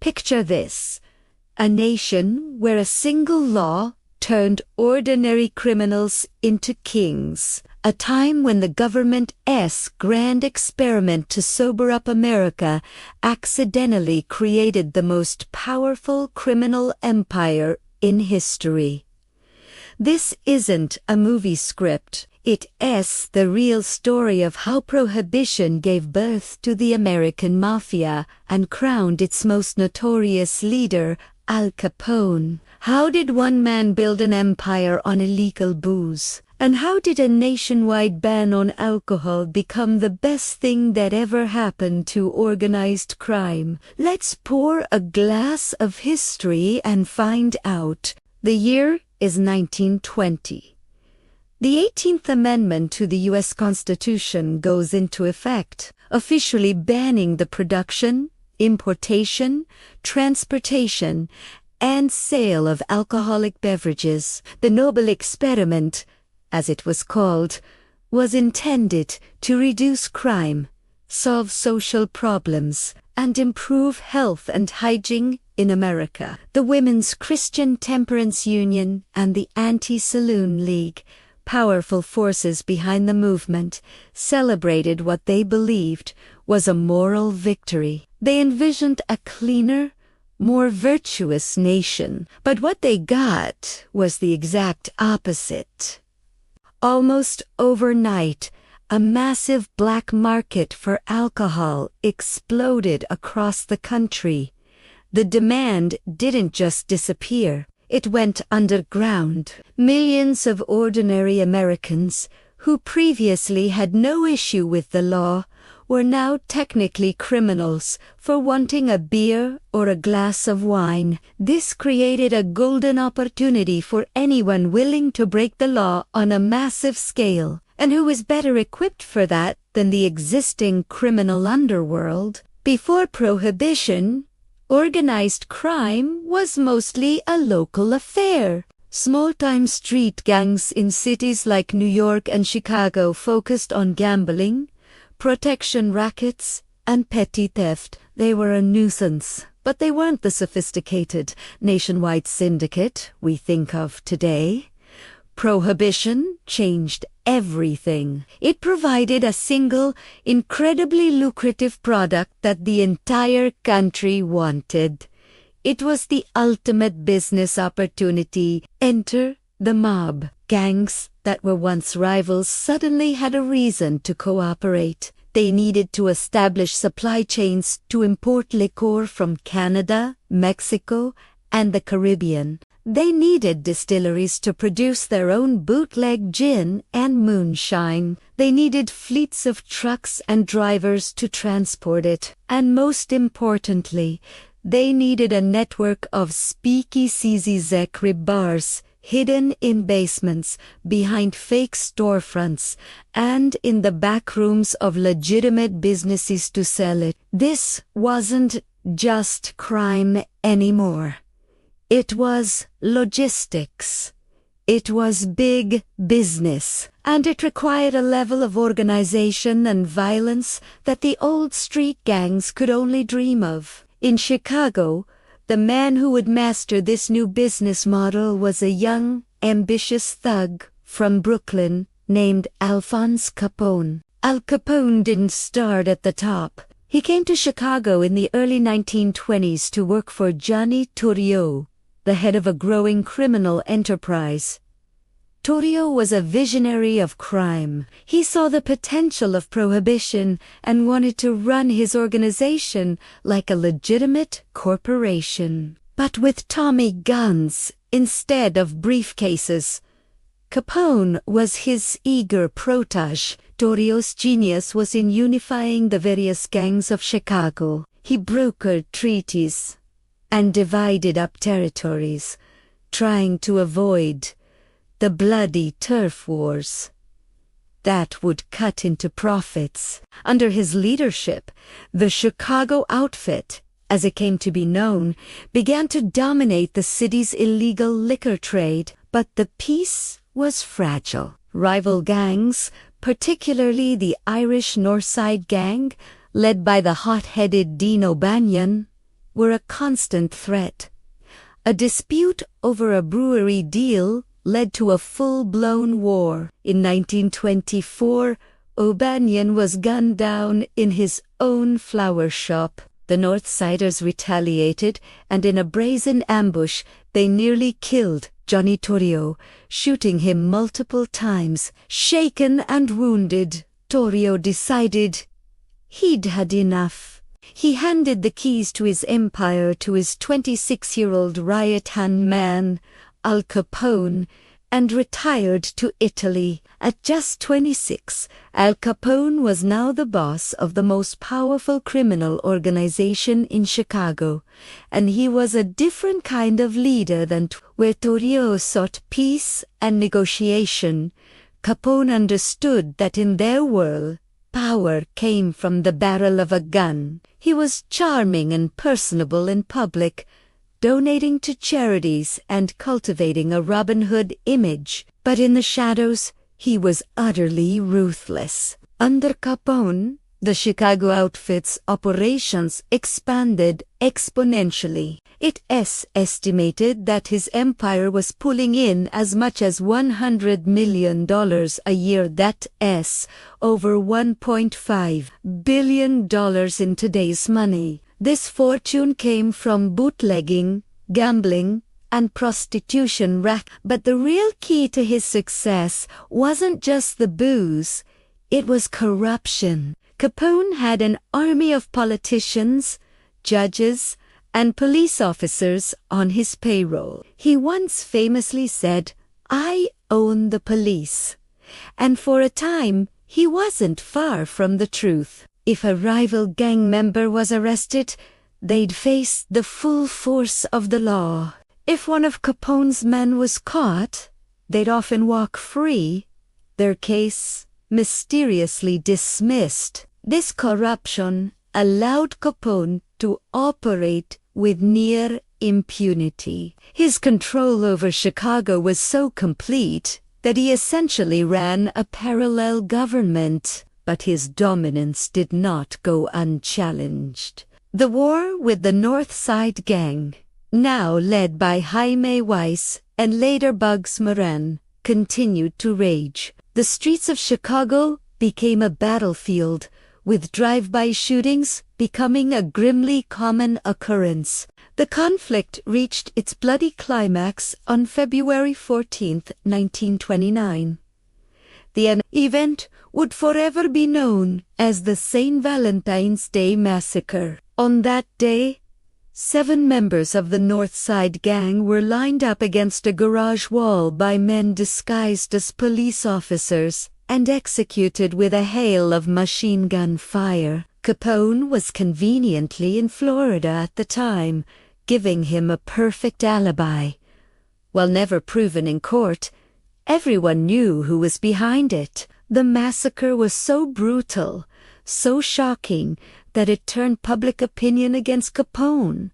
Picture this: a nation where a single law turned ordinary criminals into kings. A time when the government's grand experiment to sober up America accidentally created the most powerful criminal empire in history. This isn't a movie script. It's the real story of how Prohibition gave birth to the American Mafia and crowned its most notorious leader, Al Capone. How did one man build an empire on illegal booze? And how did a nationwide ban on alcohol become the best thing that ever happened to organized crime? Let's pour a glass of history and find out. The year is 1920. The 18th Amendment to the U.S. Constitution goes into effect, officially banning the production, importation, transportation, and sale of alcoholic beverages. The noble experiment, as it was called, was intended to reduce crime, solve social problems, and improve health and hygiene in America. The Women's Christian Temperance Union and the Anti-Saloon League, powerful forces behind the movement, celebrated what they believed was a moral victory. They envisioned a cleaner, more virtuous nation. But what they got was the exact opposite. Almost overnight, a massive black market for alcohol exploded across the country. The demand didn't just disappear, it went underground. Millions of ordinary Americans, who previously had no issue with the law, were now technically criminals for wanting a beer or a glass of wine. This created a golden opportunity for anyone willing to break the law on a massive scale. And who is better equipped for that than the existing criminal underworld? Before Prohibition, organized crime was mostly a local affair. Small-time street gangs in cities like New York and Chicago focused on gambling, protection rackets, and petty theft. They were a nuisance, but they weren't the sophisticated nationwide syndicate we think of today. Prohibition changed everything. It provided a single, incredibly lucrative product that the entire country wanted. It was the ultimate business opportunity. Enter the mob. Gangs that were once rivals suddenly had a reason to cooperate. They needed to establish supply chains to import liquor from Canada, Mexico, and the Caribbean. They needed distilleries to produce their own bootleg gin and moonshine. They needed fleets of trucks and drivers to transport it. And most importantly, they needed a network of speakeasies bars hidden in basements, behind fake storefronts, and in the back rooms of legitimate businesses to sell it. This wasn't just crime anymore. It was logistics. It was big business, and it required a level of organization and violence that the old street gangs could only dream of. In Chicago, the man who would master this new business model was a young, ambitious thug from Brooklyn named Alphonse Capone. Al Capone didn't start at the top. He came to Chicago in the early 1920s to work for Johnny Torrio, the head of a growing criminal enterprise. Torrio was a visionary of crime. He saw the potential of Prohibition and wanted to run his organization like a legitimate corporation. But with Tommy guns instead of briefcases. Capone was his eager protege. Torrio's genius was in unifying the various gangs of Chicago. He brokered treaties and divided up territories, trying to avoid the bloody turf wars that would cut into profits. Under his leadership, the Chicago outfit, as it came to be known, began to dominate the city's illegal liquor trade. But the peace was fragile. Rival gangs, particularly the Irish Northside Gang, led by the hot-headed Dean O'Banion, were a constant threat. A dispute over a brewery deal led to a full-blown war. In 1924, O'Banion was gunned down in his own flower shop. The Northsiders retaliated, and in a brazen ambush, they nearly killed Johnny Torrio, shooting him multiple times. Shaken and wounded, Torrio decided he'd had enough. He handed the keys to his empire to his 26-year-old riot-hand man, Al Capone, and retired to Italy. At just 26, Al Capone was now the boss of the most powerful criminal organization in Chicago, and he was a different kind of leader than where Torrio sought peace and negotiation. Capone understood that in their world, power came from the barrel of a gun. He was charming and personable in public, donating to charities and cultivating a Robin Hood image. But in the shadows, he was utterly ruthless. Under Capone, the Chicago outfit's operations expanded exponentially. It is estimated that his empire was pulling in as much as $100 million a year. That is over $1.5 billion in today's money. This fortune came from bootlegging, gambling, and prostitution but the real key to his success wasn't just the booze, it was corruption. Capone had an army of politicians, judges, and police officers on his payroll. He once famously said, "I own the police." And for a time, he wasn't far from the truth. If a rival gang member was arrested, they'd face the full force of the law. If one of Capone's men was caught, they'd often walk free, their case mysteriously dismissed. This corruption allowed Capone to operate with near impunity. His control over Chicago was so complete that he essentially ran a parallel government. But his dominance did not go unchallenged. The war with the North Side Gang, now led by Jaime Weiss and later Bugs Moran, continued to rage. The streets of Chicago became a battlefield, with drive-by shootings becoming a grimly common occurrence. The conflict reached its bloody climax on February 14, 1929. The event would forever be known as the St. Valentine's Day Massacre. On that day, 7 members of the North Side Gang were lined up against a garage wall by men disguised as police officers and executed with a hail of machine gun fire. Capone was conveniently in Florida at the time, giving him a perfect alibi. While never proven in court, everyone knew who was behind it. The massacre was so brutal, so shocking, that it turned public opinion against Capone.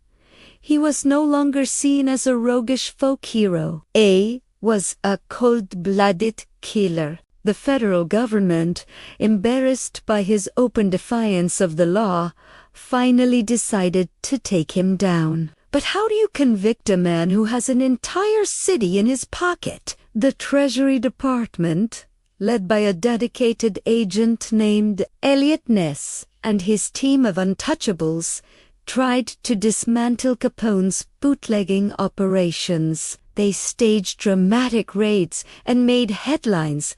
He was no longer seen as a roguish folk hero. A was a cold-blooded killer. The federal government, embarrassed by his open defiance of the law, finally decided to take him down. But how do you convict a man who has an entire city in his pocket? The Treasury Department, led by a dedicated agent named Elliot Ness and his team of untouchables, tried to dismantle Capone's bootlegging operations. They staged dramatic raids and made headlines,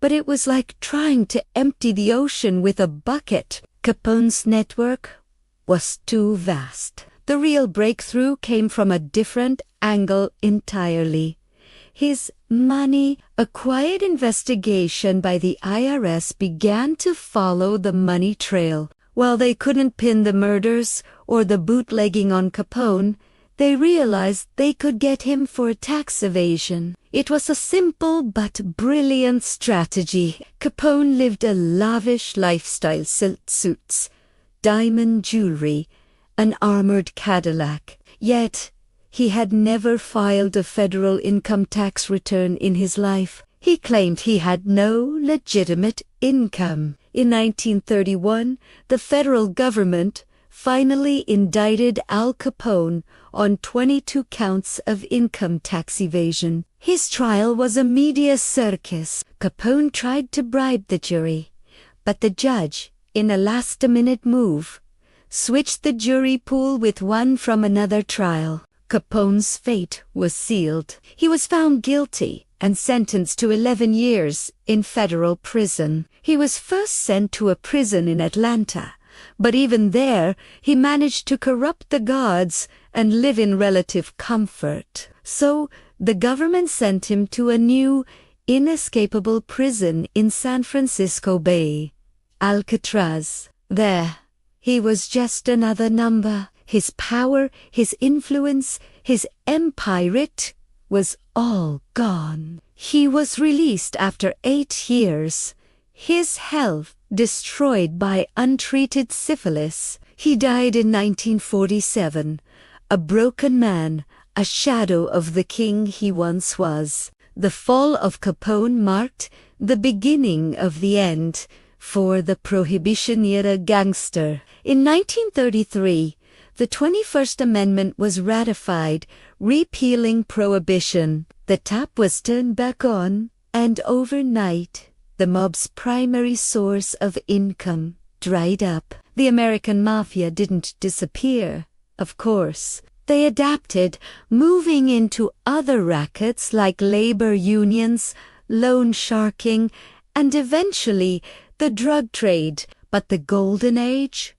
but it was like trying to empty the ocean with a bucket. Capone's network was too vast. The real breakthrough came from a different angle entirely. His money. A quiet investigation by the IRS began to follow the money trail. While they couldn't pin the murders or the bootlegging on Capone, they realized they could get him for tax evasion. It was a simple but brilliant strategy. Capone lived a lavish lifestyle: silk suits, diamond jewelry, an armored Cadillac. Yet, he had never filed a federal income tax return in his life. He claimed he had no legitimate income. In 1931, the federal government finally indicted Al Capone on 22 counts of income tax evasion. His trial was a media circus. Capone tried to bribe the jury, but the judge, in a last-minute move, switched the jury pool with one from another trial. Capone's fate was sealed. He was found guilty and sentenced to 11 years in federal prison. He was first sent to a prison in Atlanta, but even there he managed to corrupt the guards and live in relative comfort. So the government sent him to a new, inescapable prison in San Francisco Bay, Alcatraz. There, he was just another number. His power, his influence, his empire was all gone. He was released after 8 years, his health destroyed by untreated syphilis. He died in 1947, a broken man, a shadow of the king he once was. The fall of Capone marked the beginning of the end for the Prohibition-era gangster. In 1933, the 21st Amendment was ratified, repealing Prohibition. The tap was turned back on, and overnight, the mob's primary source of income dried up. The American Mafia didn't disappear, of course. They adapted, moving into other rackets like labor unions, loan sharking, and eventually the drug trade. But the golden age?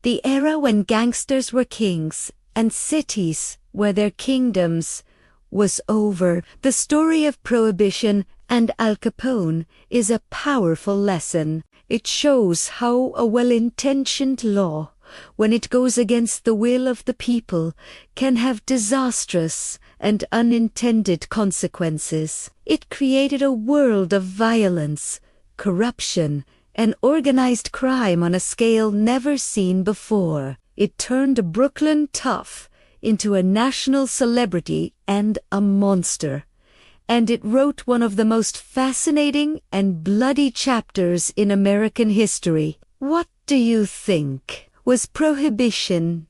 The era when gangsters were kings and cities were their kingdoms was over. The story of Prohibition and Al Capone is a powerful lesson. It shows how a well-intentioned law, when it goes against the will of the people, can have disastrous and unintended consequences. It created a world of violence, corruption, and organized crime on a scale never seen before. It turned a Brooklyn tough into a national celebrity and a monster. And it wrote one of the most fascinating and bloody chapters in American history. What do you think? Was Prohibition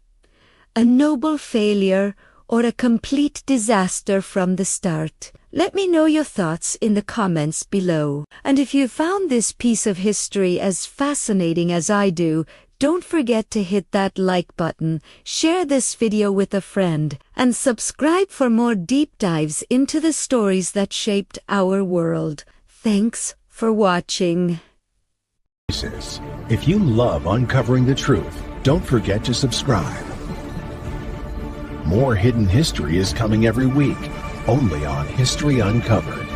a noble failure or a complete disaster from the start? Let me know your thoughts in the comments below. And if you found this piece of history as fascinating as I do, don't forget to hit that like button, share this video with a friend, and subscribe for more deep dives into the stories that shaped our world. Thanks for watching. If you love uncovering the truth, don't forget to subscribe. More hidden history is coming every week, only on History Uncovered.